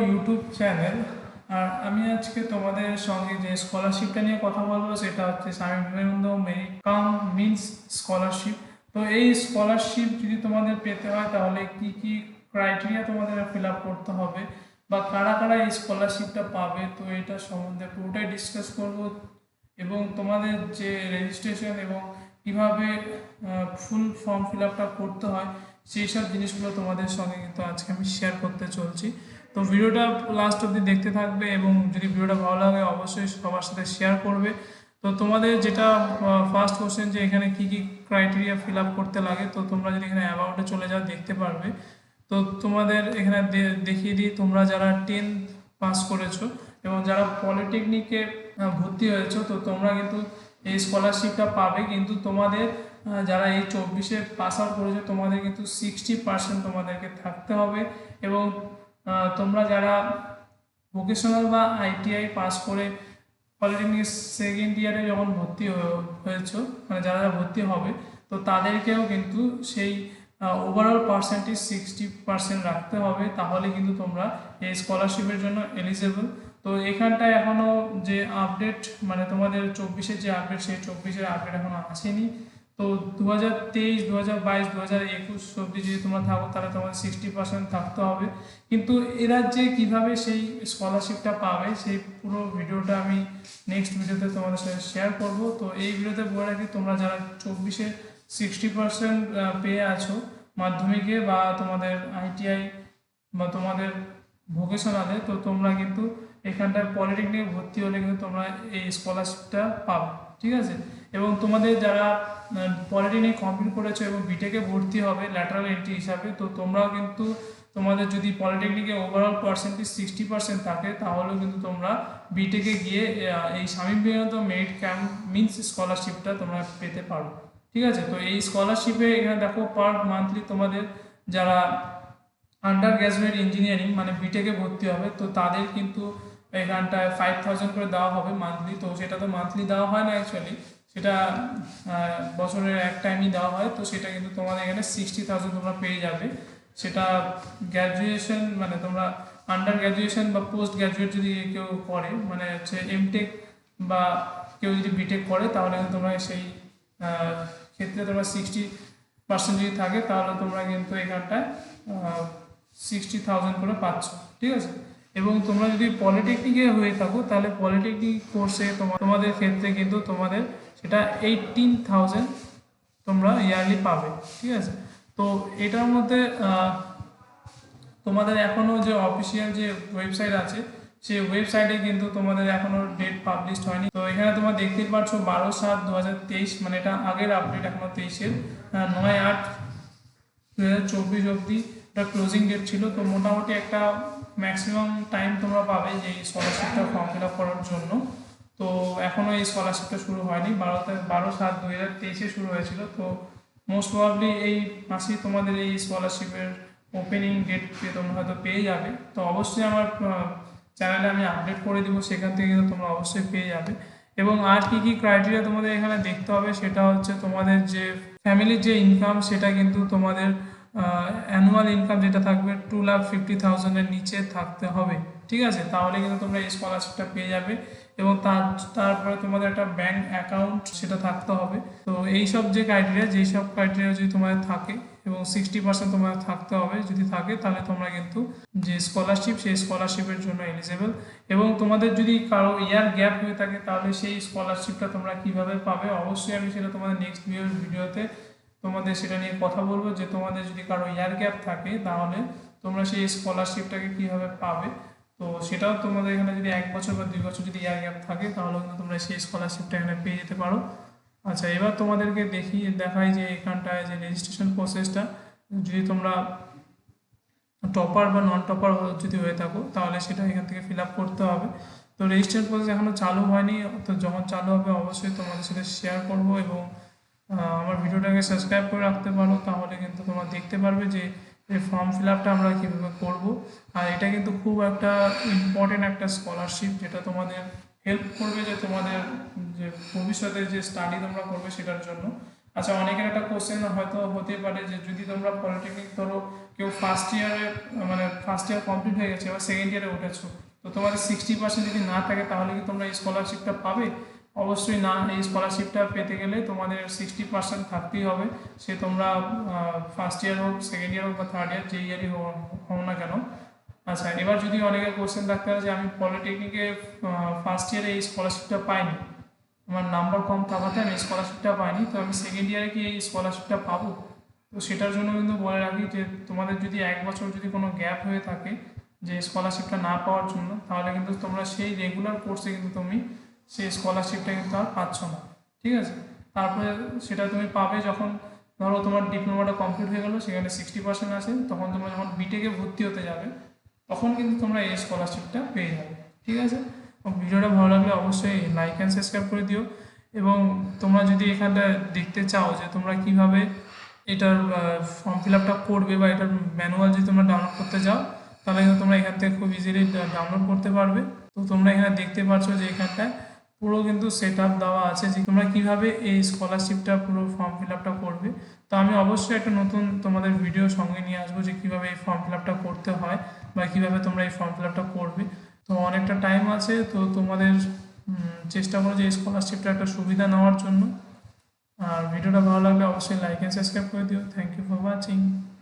YouTube channel. আর আমি আজকে তোমাদের সঙ্গে যে স্কলারশিপটা নিয়ে কথা বলবো সেটা হচ্ছে Swami Vivekananda merit cum means scholarship. তো এই স্কলারশিপ যদি তোমাদের পেতে হয় তাহলে কি কি ক্রাইটেরিয়া তোমাদের ফিল আপ করতে হবে বা কারা কারা এই স্কলারশিপটা পাবে, তো এটা সম্বন্ধে পুরোটাই ডিসকাস করব। এবং তোমাদের যে রেজিস্ট্রেশন এবং কিভাবে ফুল ফর্ম ফিল আপটা করতে হয় সেই সব জিনিসগুলো তোমাদের সঙ্গে কিন্তু আজকে আমি শেয়ার করতে চলছি। তো ভিডিওটা লাস্ট অবধি দেখতে থাকবে এবং যদি ভিডিওটা ভালো লাগে অবশ্যই সবার সাথে শেয়ার করবে। তো তোমাদের যেটা ফার্স্ট কোশ্চেন যে এখানে কি কি ক্রাইটেরিয়া ফিল আপ করতে লাগে, তো তোমরা যদি এখানে অ্যাবাউটে চলে যাও দেখতে পারবে। তো তোমাদের এখানে দেখিয়ে দিই, তোমরা যারা 10 পাস করেছো এবং যারা পলিটেকনিকে ভর্তি হয়েছো তো তোমরা কিন্তু এই স্কলারশিপটা পাবে। কিন্তু তোমাদের যারা এই 24-এ পাস আউট করেছো তোমাদের কিন্তু 60% তোমাদেরকে থাকতে হবে। এবং তোমরা যারা ভোকেশনাল বা আইটিআই পাস করে পলিটেকনিক সেকেন্ড ইয়ারে যখন ভর্তি হয়েছো, মানে যারা যারা ভর্তি হবে তো তাদেরকেও কিন্তু সেই ওভারঅল পার্সেন্টেজ 60% রাখতে হবে, তাহলে কিন্তু তোমরা এই স্কলারশিপের জন্য এলিজেবল। তো এখানটায় এখনও যে আপডেট, মানে তোমাদের 24-এর যে আপডেট সেই 24-এর আপডেট এখনও আসেনি। তো 2023, 2022, 2021 অব্দি যদি তোমরা থাকো তাহলে তোমাদের 60% থাকতে হবে। কিন্তু এরা যে কীভাবে সেই স্কলারশিপটা পাবে সেই পুরো ভিডিওটা আমি নেক্সট ভিডিওতে তোমাদের সাথে শেয়ার করব। তো এই ভিডিওতে বলে রাখি, তোমরা যারা 24-এ 60% পেয়ে আছো মাধ্যমিকে বা তোমাদের আইটিআই বা তোমাদের ভোকেশনালে, তো তোমরা কিন্তু এখানটায় পলিটেকনিকে ভর্তি হলে কিন্তু তোমরা এই স্কলারশিপটা পাবে, ঠিক আছে। এবং তোমাদের যারা পলিটেকনিক কমপ্লিট করেছো এবং বিটেকে ভর্তি হবে ল্যাটারাল এন্ট্রি হিসাবে, তো তোমরাও কিন্তু তোমাদের যদি পলিটেকনিকে ওভারঅল পার্সেন্টেজ 60% থাকে তাহলেও কিন্তু তোমরা বিটেকে গিয়ে এই Swami Vivekananda merit camp means স্কলারশিপটা তোমরা পেতে পারো, ঠিক আছে। তো এই স্কলারশিপে এখানে দেখো পার মান্থলি তোমাদের যারা আন্ডার গ্র্যাজুয়েট ইঞ্জিনিয়ারিং মানে বিটেকে ভর্তি হবে তো তাদের কিন্তু এখানটায় 5000 করে দেওয়া হবে মান্থলি। তো সেটা তো মান্থলি দেওয়া হয় না অ্যাকচুয়ালি, সেটা বছরের এক টাইমই দেওয়া হয়। তো সেটা কিন্তু তোমাদের এখানে 60,000 তোমরা পেয়ে যাবে। সেটা গ্র্যাজুয়েশন মানে তোমরা আন্ডার গ্র্যাজুয়েশন বা পোস্ট গ্র্যাজুয়েট যদি কেউ করে, মানে হচ্ছে এমটেক বা কেউ যদি বিটেক করে তাহলে তোমরা সেই ক্ষেত্রে তোমরা 60% যদি থাকে তাহলে তোমরা কিন্তু এখানটায় 60,000 করে পাচ্ছ, ঠিক আছে। এবং তোমরা যদি পলিটেকনিকে হয়ে থাকো তাহলে পলিটেকনিক কোর্সে তোমাদের ক্ষেত্রে কিন্তু তোমাদের সেটা 18,000 তোমরা ইয়ারলি পাবে, ঠিক আছে। তো এটার মধ্যে তোমাদের এখনও যে অফিসিয়াল যে ওয়েবসাইট আছে সেই ওয়েবসাইটে কিন্তু তোমাদের এখনও ডেট পাবলিশ হয়নি। তো এখানে তোমরা দেখতেই পাচ্ছ 12/7/2023, মানে এটা আগের আপডেট, এখনও 23-এর 9/8/2024 অবধি এটা ক্লোজিং ডেট ছিল। তো মোটামুটি একটা ম্যাক্সিমাম টাইম তোমরা পাবে যে এই স্কলারশিপটা ফর্ম ফিল আপ করার জন্য। তো এখনও এই স্কলারশিপটা শুরু হয়নি, 12/7/2023-এ শুরু হয়েছিল। তো মোস্ট প্রবাবলি এই মাসেই তোমাদের এই স্কলারশিপের ওপেনিং ডেট তোমরা হয়তো পেয়ে যাবে। তো অবশ্যই আমার চ্যানেলে আমি আপডেট করে দিব, সেখান থেকে কিন্তু তোমরা অবশ্যই পেয়ে যাবে। এবং আর কি কি ক্রাইটেরিয়া তোমাদের এখানে দেখতে হবে সেটা হচ্ছে তোমাদের যে ফ্যামিলির যে ইনকাম সেটা কিন্তু তোমাদের অ্যানুয়াল ইনকাম যেটা থাকবে 2,50,000-এর নিচে থাকতে হবে, ঠিক আছে। তাহলে কিন্তু তোমরা এই স্কলারশিপটা পেয়ে যাবে। এবং তারপরে তোমাদের একটা ব্যাংক অ্যাকাউন্ট সেটা থাকতে হবে। তো এই সব যে ক্রাইটেরিয়া, যেই সব ক্রাইটেরিয়া যদি তোমাদের থাকে এবং 60% তোমাদের থাকতে হবে, যদি থাকে তাহলে তোমরা কিন্তু যে স্কলারশিপ সেই স্কলারশিপের জন্য এলিজেবল। এবং তোমাদের যদি কারো ইয়ার গ্যাপ হয়ে থাকে তাহলে সেই স্কলারশিপটা তোমরা কিভাবে পাবে অবশ্যই আমি সেটা তোমাদের নেক্সট ভিডিওতে তোমাদের সেটা নিয়ে কথা বলবো, যে তোমাদের যদি কারো ইয়ার গ্যাপ থাকে তাহলে তোমরা সেই স্কলারশিপটাকে কীভাবে পাবে। তো সেটাও তোমাদের এখানে যদি 1 বছর বা 2 বছর যদি ইয়ার গ্যাপ থাকে তাহলে কিন্তু তোমরা সেই স্কলারশিপটা এখানে পেয়ে যেতে পারো। আচ্ছা, এবার তোমাদেরকে দেখাই যে এখানটায় যে রেজিস্ট্রেশন প্রসেসটা, যদি তোমরা টপার বা নন টপার যদি হয়ে থাকো তাহলে সেটা এখান থেকে ফিল আপ করতে হবে। তো রেজিস্ট্রেশন প্রসেস এখনও চালু হয়নি, তো যখন চালু হবে অবশ্যই তোমাদের সাথে শেয়ার করবো। এবং আমার ভিডিওটাকে সাবস্ক্রাইব করে রাখতে পারো, তাহলে কিন্তু তোমরা দেখতে পারবে যে এই ফর্ম ফিল আপটা আমরা কীভাবে করবো। আর এটা কিন্তু খুব একটা ইম্পর্টেন্ট একটা স্কলারশিপ যেটা তোমাদের হেল্প করবে যে তোমাদের যে ভবিষ্যতে যে স্টাডি তোমরা করবে সেটার জন্য। আচ্ছা, অনেকের একটা কোশ্চেন হয়তো হতে পারে যে যদি তোমরা পলিটেকনিক ধরো কেউ ফার্স্ট ইয়ারে মানে ফার্স্ট ইয়ার কমপ্লিট হয়ে গেছে বা সেকেন্ড ইয়ারে উঠেছো, তো তোমাদের 60% যদি না থাকে তাহলে কি তোমরা এই স্কলারশিপটা পাবে? অবশ্যই না। এই স্কলারশিপটা পেতে গেলে তোমাদের 60% থাকতেই হবে, সে তোমরা ফার্স্ট ইয়ার হোক, সেকেন্ড ইয়ার হোক বা থার্ড ইয়ার, যে ইয়ারই হও না কেন। আচ্ছা, এবার যদি অনেকের কোশ্চেন থাকতে পারে যে আমি পলিটেকনিকে ফার্স্ট ইয়ারে এই স্কলারশিপটা পাইনি, আমার নাম্বার কম থাকাতে আমি স্কলারশিপটা পাইনি, তো আমি সেকেন্ড ইয়ারে কি এই স্কলারশিপটা পাবো? তো সেটার জন্য কিন্তু বলে রাখি যে তোমাদের যদি 1 বছর যদি কোনো গ্যাপ হয়ে থাকে যে স্কলারশিপটা না পাওয়ার জন্য, তাহলে কিন্তু তোমরা সেই রেগুলার কোর্সে কিন্তু তুমি সেই স্কলারশিপটা কিন্তু আর পাচ্ছ না। ঠিক আছে? তারপরে সেটা তুমি পাবে যখন ধরো তোমার ডিপ্লোমাটা কমপ্লিট হয়ে গেলো, সেখানে 60% আছে, তখন তোমরা যখন বিটেকে ভর্তি হতে যাবে তখন কিন্তু তোমরা এই স্কলারশিপটা পেয়ে যাবে। ঠিক আছে? ভিডিওটা ভালো লাগলে অবশ্যই লাইক অ্যান্ড সাবস্ক্রাইব করে দিও, এবং তোমরা যদি এখানটা দেখতে চাও যে তোমরা কিভাবে এটার ফর্ম ফিল আপটা করবে বা এটার ম্যানুয়াল যদি তোমরা ডাউনলোড করতে চাও, তাহলে কিন্তু তোমরা এখান থেকে খুব ইজিলি ডাউনলোড করতে পারবে। তো তোমরা এখানে দেখতে পাচ্ছ যে এখানটায় পুরো কিন্তু সেট আপ দেওয়া আছে যে তোমরা কিভাবে এই স্কলারশিপটা পুরো ফর্ম ফিল আপটা করবে। তো আমি অবশ্যই একটা নতুন তোমাদের ভিডিও সঙ্গে নিয়ে আসবো যে কীভাবে এই ফর্ম ফিল আপটা করতে হয় বা কীভাবে তোমরা এই ফর্ম ফিল আপটা করবে। তো অনেকটা টাইম আছে, তো তোমাদের চেষ্টা করো যে এই স্কলারশিপটা একটা সুবিধা নেওয়ার জন্য। আর ভিডিওটা ভালো লাগলে অবশ্যই লাইক অ্যান্ড সাবস্ক্রাইব করে দিও। Thank you for watching.